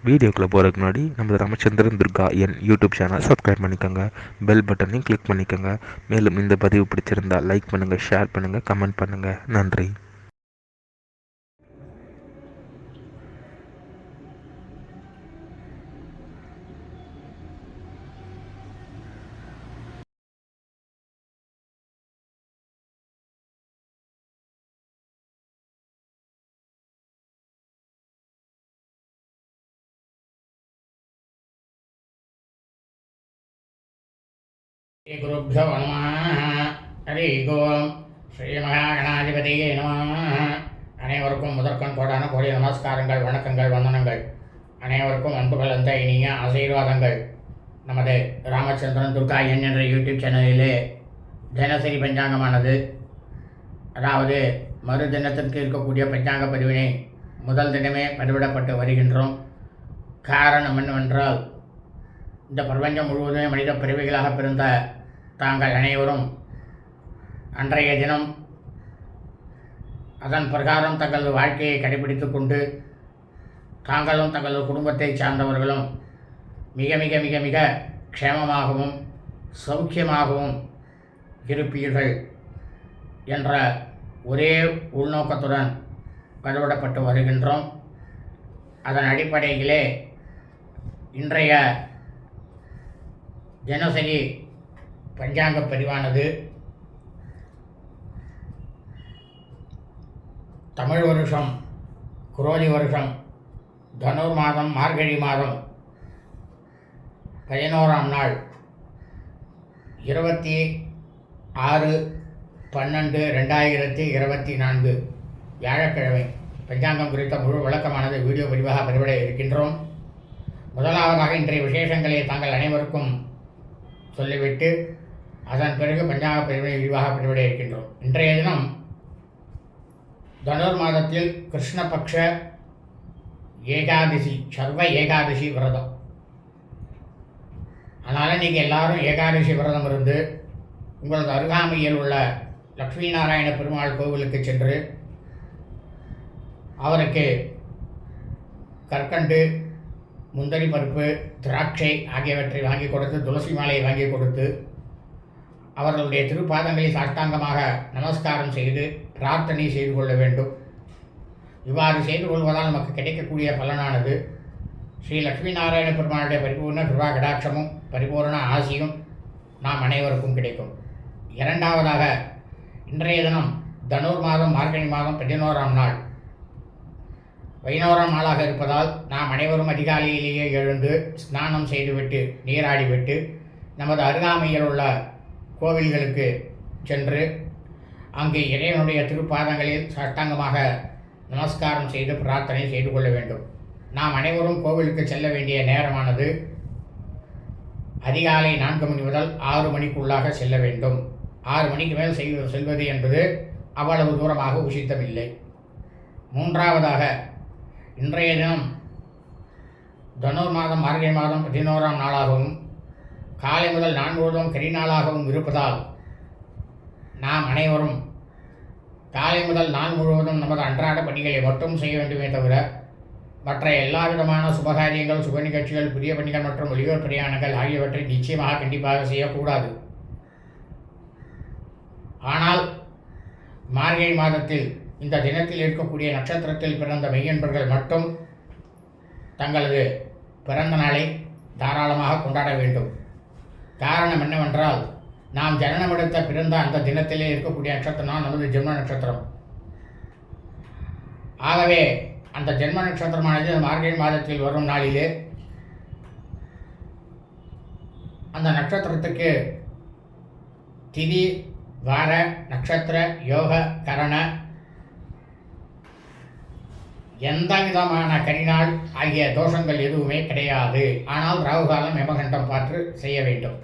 வீடியோக்குள்ளே போகிறதுக்கு முன்னாடி நம்ம Ramachandran Durga YouTube channel subscribe பண்ணிக்கோங்க, பெல் பட்டனையும் கிளிக் பண்ணிக்கோங்க. மேலும் இந்த பதிவு பிடிச்சிருந்தால் லைக் பண்ணுங்கள், ஷேர் பண்ணுங்கள், கமெண்ட் பண்ணுங்கள். நன்றி. குருभ्यो நமः. ஹரி ஓம். ஸ்ரீ மகாகணாதிபதியே நமः. அனைவருக்கும் முதற்கண் கோடான கோடி நமஸ்காரங்கள், வணக்கங்கள், வந்தனங்கள். அனைவருக்கும் அன்பு கலந்த இனிய ஆசீர்வாதங்கள். நமது ராமச்சந்திரன் துர்கா என்ற யூடியூப் சேனலிலே தினசரி பஞ்சாங்கமானது, அதாவது மறு தினத்திற்கு இருக்கக்கூடிய பஞ்சாங்க பதிவினை முதல் தினமே பதிவிடப்பட்டு வருகின்றோம். காரணம் என்னவென்றால், இந்த பிரபஞ்சம் முழுவதுமே மனித பிறவிகளாக பிறந்த தாங்கள் அனைவரும் அன்றைய தினம் அதன் பிரகாரம் தங்களது வாழ்க்கையை கடைபிடித்து கொண்டு தாங்களும் தங்களது குடும்பத்தை சார்ந்தவர்களும் மிக மிக மிக மிக க்ஷேமமாகவும் சௌக்கியமாகவும் இருப்பீர்கள் என்ற ஒரே உள்நோக்கத்துடன் பதிவிடப்பட்டு வருகின்றோம். அதன் அடிப்படையிலே இன்றைய தினசரி பஞ்சாங்க பதிவானது தமிழ் வருஷம் குரோதி வருஷம் தனுர் மாதம் மார்கழி மாதம் 11ஆம் நாள் 26/12/2024 வியாழக்கிழமை பஞ்சாங்கம் குறித்த முழு விளக்கமானது வீடியோ பதிவாக பதிவிட இருக்கின்றோம். முதலாவதாக இன்றைய விசேஷங்களை தாங்கள் அனைவருக்கும் சொல்லிவிட்டு அதன் பிறகு பஞ்சாங்க பதிவினை விரிவாக பதிவிட இருக்கின்றோம். இன்றைய தினம் தனுர் மாதத்தில் கிருஷ்ணபக்ஷ ஏகாதசி, சர்வ ஏகாதசி விரதம். அதனால் நீங்கள் எல்லாரும் ஏகாதசி விரதம் இருந்து உங்களது அருகாமையில் உள்ள லக்ஷ்மி நாராயண பெருமாள் கோவிலுக்கு சென்று அவருக்கு கற்கண்டு, முந்திரி பருப்பு, திராட்சை ஆகியவற்றை வாங்கி கொடுத்து, துளசி மாலையை வாங்கி கொடுத்து அவர்களுடைய திருப்பாதங்களை சாஷ்டாங்கமாக நமஸ்காரம் செய்து பிரார்த்தனை செய்து கொள்ள வேண்டும். இவ்வாறு செய்து கொள்வதால் நமக்கு கிடைக்கக்கூடிய பலனானது ஸ்ரீ லக்ஷ்மி நாராயண பெருமாளுடைய பரிபூர்ண கிருபா கடாட்சமும் பரிபூர்ண ஆசியும் நாம் அனைவருக்கும் கிடைக்கும். இரண்டாவதாக, இன்றைய தினம் தனுர் மாதம் மார்கழி மாதம் 11ஆம் நாள், 11ஆம் நாளாக இருப்பதால் நாம் அனைவரும் அதிகாலையிலேயே எழுந்து ஸ்நானம் செய்துவிட்டு நீராடிவிட்டு நமது அருகாமையில் உள்ள கோவில்களுக்கு சென்று அங்கு இறைவனுடைய திருப்பாதங்களில் சாஷ்டாங்கமாக நமஸ்காரம் செய்து பிரார்த்தனை செய்து கொள்ள வேண்டும். நாம் அனைவரும் கோவிலுக்கு செல்ல வேண்டிய நேரமானது அதிகாலை 4 மணி முதல் 6 மணிக்குள்ளாக செல்ல வேண்டும். 6 மணிக்கு மேல் செல்வது என்பது அவ்வளவு தூரமாக உசித்தமில்லை. மூன்றாவதாக, இன்றைய தினம் தனுர் மாதம் மார்கழி மாதம் 11ஆம் நாளாகவும் காலை முதல் 4 முழுவதும் கரிநாளாகவும் இருப்பதால் நாம் அனைவரும் காலை முதல் 4 முழுவதும் நமது அன்றாட பணிகளை மட்டும் செய்ய வேண்டுமே தவிர மற்ற எல்லா விதமான சுபகாரியங்கள், சுப நிகழ்ச்சிகள், புதிய பணிகள் மற்றும் வெளியூர் பிரயாணங்கள் ஆகியவற்றை நிச்சயமாக கண்டிப்பாக செய்யக்கூடாது. ஆனால் மார்கழி மாதத்தில் இந்த தினத்தில் இருக்கக்கூடிய நட்சத்திரத்தில் பிறந்த மெய்யன்பர்கள் மட்டும் தங்களது பிறந்த நாளை தாராளமாக கொண்டாட வேண்டும். காரணம் என்னவென்றால், நாம் ஜனனமெடுத்த பிறந்த அந்த தினத்திலே இருக்கக்கூடிய நட்சத்திரம் நமது ஜென்ம நட்சத்திரம். ஆகவே அந்த ஜென்ம நட்சத்திரமானது மார்கழி மாதத்தில் வரும் நாளிலே அந்த நட்சத்திரத்துக்கு திதி, வார, நட்சத்திர, யோக, கரண எந்த விதமான கரிநாள் ஆகிய தோஷங்கள் எதுவுமே கிடையாது. ஆனால் ராகுகாலம் யமகண்டம் பார்த்து செய்ய வேண்டும்.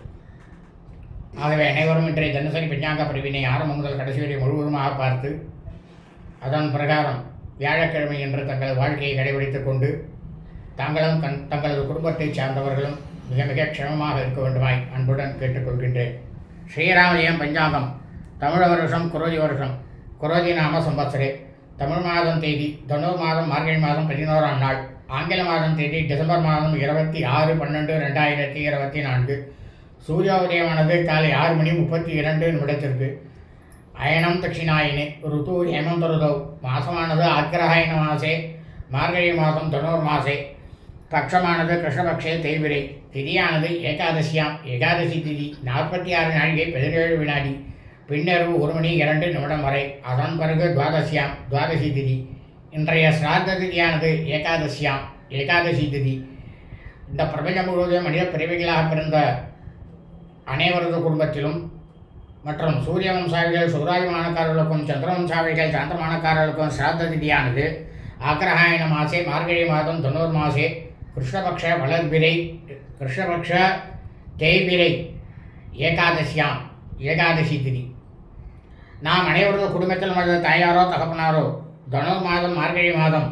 ஆகவே அனைவரும் இன்றைய தினசரி பஞ்சாங்க பதிவினை ஆரம்பம் முதல் கடைசி வரை முழுவதுமாக பார்த்து அதன் பிரகாரம் வியாழக்கிழமை என்று தங்களது வாழ்க்கையை கடைபிடித்துக் கொண்டு தாங்களும் தங்களது குடும்பத்தை சார்ந்தவர்களும் மிக மிக க்ஷமமாக இருக்க வேண்டுமாய் அன்புடன் கேட்டுக்கொள்கின்றேன். ஸ்ரீராமஜெயம் பஞ்சாங்கம் தமிழ் வருஷம் குரோதி வருஷம் குரோதி நாம சம்பத்சரே தமிழ் மாதம் தேதி தனுர் மாதம் மார்கழி மாதம் 11ஆம் நாள் ஆங்கில மாதம் தேதி டிசம்பர் மாதம் 26/12/2024. சூரிய உதயமானது காலை 6:32 அயனம் தட்சிணாயினே ருது ஹேமந்த ருதௌ. மாசமானது ஆக்ரஹாயண மாசே மார்கழி மாதம் தனுர்மாசே. பட்சமானது கிருஷ்ணபக்ஷே தேய்பிரை. திதியானது ஏகாதசியாம். ஏகாதசி திதி 46 நாழிகை 17 வினாடி. பின்னரவு 1:02 வரை. அதன் பிறகு துவாதசியாம். துவாதசி திதி. இன்றைய சிராத்த திதியானது ஏகாதசியாம். ஏகாதசி திதி. இந்த பிரபஞ்சம் முழுவதும் மனித பிறவிகளாக பிறந்த அனைவரது குடும்பத்திலும் மற்றும் சூரிய வம்சாவிகள் சூராயமானக்காரர்களுக்கும் சந்திரவம்சாவிகள் சாந்திரமானக்காரர்களுக்கும் சிராத்த திதியானது ஆக்ரஹாயண மாசே மார்கழி மாதம் தனுர்மாசே கிருஷ்ணபக்ஷ வளர்பிரை கிருஷ்ணபக்ஷ தேய்பிரை ஏகாதசியாம். ஏகாதசி திதி. நாம் அனைவரது குடும்பத்தில் நமது தாயாரோ தகப்பனாரோ தனுர் மாதம் மார்கழி மாதம்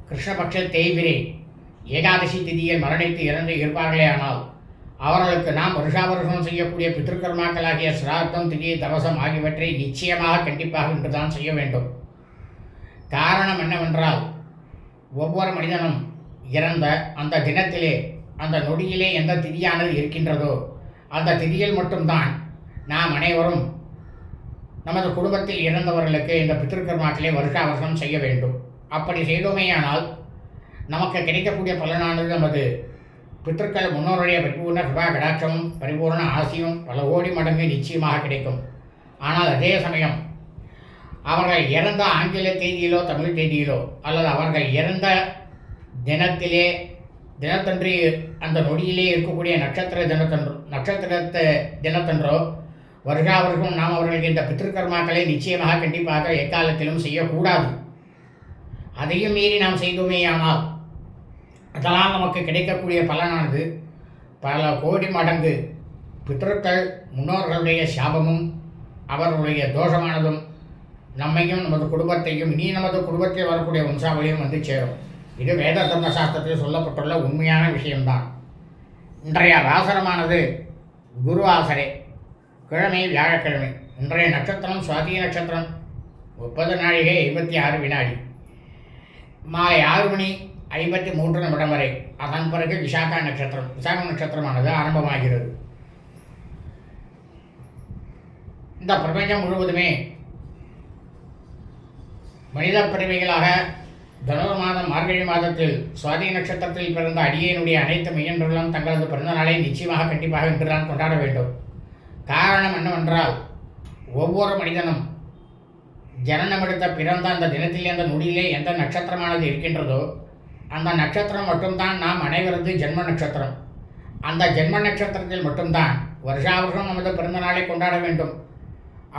கிருஷ்ணபக்ஷ தேய்பிரை ஏகாதசி திதியில் மரணித்து இறந்து இருப்பார்களே ஆனால் அவர்களுக்கு நாம் வருஷாவருஷம் செய்யக்கூடிய பித்ருக்கர்மாக்களாகிய சிராத்தம் திதி தவசம் ஆகியவற்றை நிச்சயமாக கண்டிப்பாக இன்றுதான் செய்ய வேண்டும். காரணம் என்னவென்றால் ஒவ்வொரு மனிதனும் இறந்த அந்த தினத்திலே அந்த நொடியிலே எந்த திதியானது இருக்கின்றதோ அந்த திதியில் மட்டும்தான் நாம் அனைவரும் நமது குடும்பத்தில் இறந்தவர்களுக்கு இந்த பித்ருக்கர்மாக்களை வருஷாவருஷம் செய்ய வேண்டும். அப்படி செய்தோமேயானால் நமக்கு கிடைக்கக்கூடிய பலனானது நமது பித்ருக்கள் முன்னோருடைய பரிபூர்ண கிருபா கடாட்சமும் பரிபூர்ண ஆசியும் பல கோடி மடங்கு நிச்சயமாக கிடைக்கும். ஆனால் அதே சமயம் அவர்கள் இறந்த ஆங்கில தேதியிலோ தமிழ் தேதியிலோ அல்லது அவர்கள் இறந்த தினத்திலே தினத்தன்று அந்த நொடியிலே இருக்கக்கூடிய நட்சத்திரத்தை தினத்தன்றோ வருஷாவருஷம் நாம் அவர்களுக்கு இந்த பித்ருக்கர்மாக்களை நிச்சயமாக கண்டிப்பாக எக்காலத்திலும் செய்யக்கூடாது. அதையும் மீறி நாம் செய்தோமேயானால் அதனால் நமக்கு கிடைக்கக்கூடிய பலனானது பல கோடி மடங்கு பித்ருக்கள் முன்னோர்களுடைய சாபமும் அவர்களுடைய தோஷமானதும் நம்மையும் நமது குடும்பத்தையும் இனி நமது குடும்பத்தில் வரக்கூடிய வம்சாவளியும் வந்து சேரும். இது வேத தர்மசாஸ்திரத்தில் சொல்லப்பட்டுள்ள உண்மையான விஷயம்தான். இன்றைய வாசரமானது குரு ஆசரே. கிழமை வியாழக்கிழமை. இன்றைய நட்சத்திரம் சுவாதி நட்சத்திரம் 30 நாழிகை 56 வினாடி. மாலை 6:53 வரை. அதன் பிறகு விசாக நட்சத்திரமானது ஆரம்பமாகிறது. இந்த பிரபஞ்சம் முழுவதுமே மனித பிறவிகளாக தனுர் மாதம் மார்கழி மாதத்தில் சுவாதி நட்சத்திரத்தில் பிறந்த அடியனுடைய அனைத்து மெய்யன்பர்களும் தங்களது பிறந்த நாளை நிச்சயமாக கண்டிப்பாக இன்றுதான் கொண்டாட வேண்டும். காரணம் என்னவென்றால் ஒவ்வொரு மனிதனும் ஜனனமெடுத்த பிறந்த அந்த தினத்திலே அந்த நொடியிலே எந்த நட்சத்திரமானது இருக்கின்றதோ அந்த நட்சத்திரம் மட்டும்தான் நாம் அனைவரது ஜென்ம நட்சத்திரம். அந்த ஜென்ம நட்சத்திரத்தில் மட்டும்தான் வருஷாவருஷம் நமது பிறந்த நாளை கொண்டாட வேண்டும்.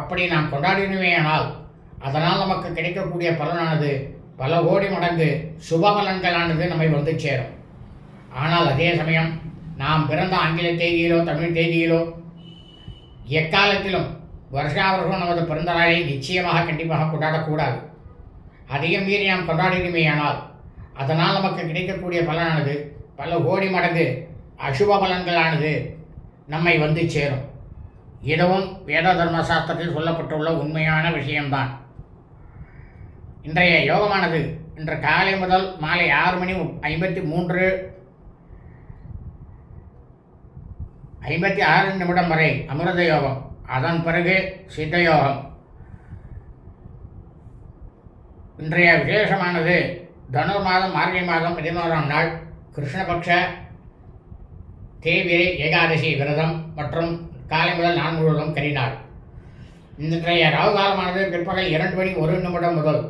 அப்படி நாம் கொண்டாடினோமேயானால் அதனால் நமக்கு கிடைக்கக்கூடிய பலனானது பல கோடி மடங்கு சுப பலன்களானது நம்மை வந்து சேரும். ஆனால் அதே சமயம் நாம் பிறந்த ஆங்கில தேதியிலோ தமிழ் தேதியிலோ எக்காலத்திலும் வருஷாவருஷம் நமது பிறந்த நாளை நிச்சயமாக கண்டிப்பாக கொண்டாடக்கூடாது. அதையும் மீறி நாம் கொண்டாடினோமேயானால் அதனால் நமக்கு கிடைக்கக்கூடிய பலனானது பல கோடி மடங்கு அசுப பலன்களானது நம்மை வந்து சேரும். இதுவும் வேத தர்மசாஸ்திரத்தில் சொல்லப்பட்டுள்ள உண்மையான விஷயம்தான். இன்றைய யோகமானது இன்று காலை முதல் மாலை 6:56 வரை அமிர்த யோகம். அதன் பிறகு சித்த யோகம். இன்றைய விசேஷமானது தனுர் மாதம் மார்கழி மாதம் 11ஆம் நாள் கிருஷ்ணபக்ஷ தேய்பிரை ஏகாதசி விரதம் மற்றும் காலை முதல் நாள் முழுவதும் கரிநாள். இன்றைய ராகு காலமானது பிற்பகல் 2:01 முதல்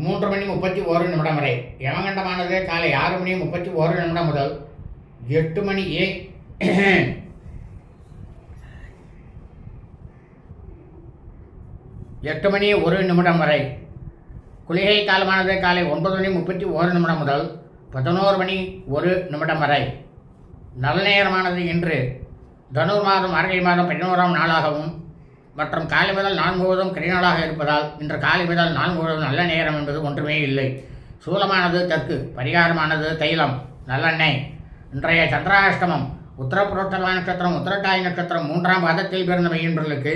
3:31 வரை. யமகண்டமானது காலை 6:31 முதல் 8:01 வரை. குளிகை காலமானது காலை 9:31 முதல் 11:01 வரை. நல்ல நேரமானது இன்று தனுர் மாதம் மார்கழி மாதம் 11ஆம் நாளாகவும் மற்றும் காலை முதல் நாள் முழுவதும் கரிநாளாக இருப்பதால் இன்று காலை முதல் நாள் முழுவதும் நல்ல நேரம் என்பது ஒன்றுமே இல்லை. சூலமானது தெற்கு, பரிகாரமானது தைலம் நல்லெண்ணெய். இன்றைய சந்திராஷ்டமம் உத்தரப்புரோட்டமான நட்சத்திரம் உத்திரட்டாதி நட்சத்திரம் 3ஆம் பாதத்தில் பிறந்த மையன்பர்களுக்கு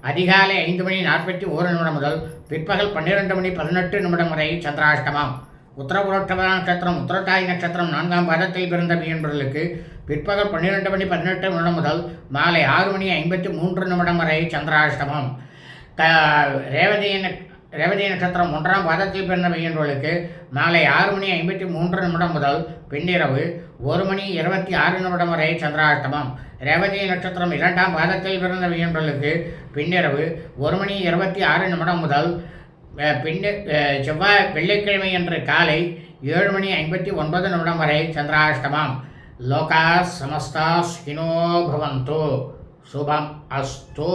அதிகாலை 5:41 முதல் பிற்பகல் 12:18 வரை சந்திராஷ்டமம். உத்தரப்புரோட்டமான நட்சத்திரம் உத்திரட்டாதி நட்சத்திரம் 4ஆம் பாதத்தில் பிறந்த மையன்பர்களுக்கு பிற்பகல் 12:18 முதல் மாலை 6:53 வரை சந்திராஷ்டமம். ரேவதி நட்சத்திரம் 1ஆம் பாதத்தில் பிறந்த மையன்பர்களுக்கு மாலை 6:53 முதல் பின்னிரவு 1:26 வரை சந்திராஷ்டமம். ரேவதி நட்சத்திரம் 2ஆம் பாதத்தில் பிறந்த மையன்பர்களுக்கு பின்னிரவு 1:26 முதல் செவ்வாய் வெள்ளிக்கிழமை அன்று காலை 7:59 வரை சந்திராஷ்டமம். லோகா சமஸ்தா சுகினோ பவந்து. சுபம் அஸ்து.